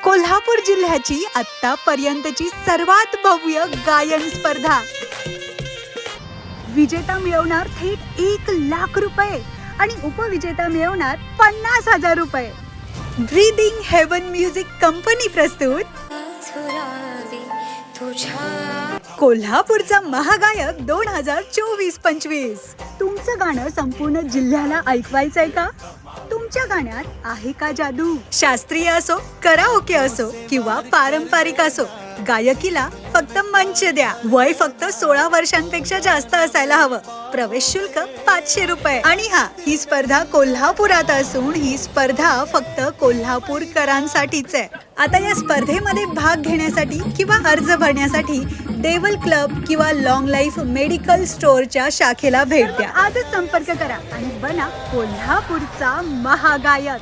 कोल्हापूर जिल्ह्याची आतापर्यंतची सर्वात भव्य गायन स्पर्धा. विजेता मिळवणार थेट 1,00,000 रुपये आणि उपविजेता मिळवणार 50,000 रुपये. ब्रीदिंग हेवन म्युझिक कंपनी प्रस्तुत कोल्हापूरचा महागायक 2024-25. तुमचं गाणं संपूर्ण जिल्ह्याला ऐकवायचंय का? तुमच्या गाण्यात आहे का जादू? शास्त्रीय असो, कराओके असो किंवा पारंपरिक असो, गायकीला फक्त मंच द्या. वय फक्त 16 वर्षांपेक्षा जास्त असायला हवं. प्रवेश शुल्क 500 रुपये. आणि ही स्पर्धा कोल्हापुरात असून ही स्पर्धा फक्त कोल्हापूरकरांसाठीच आहे. आता या स्पर्धेमध्ये भाग घेण्यासाठी किंवा अर्ज भरण्यासाठी देवल क्लब किंवा लॉंग लाईफ मेडिकल स्टोअरच्या शाखेला भेट द्या. आजच संपर्क करा आणि बना कोल्हापूरचा महागायक.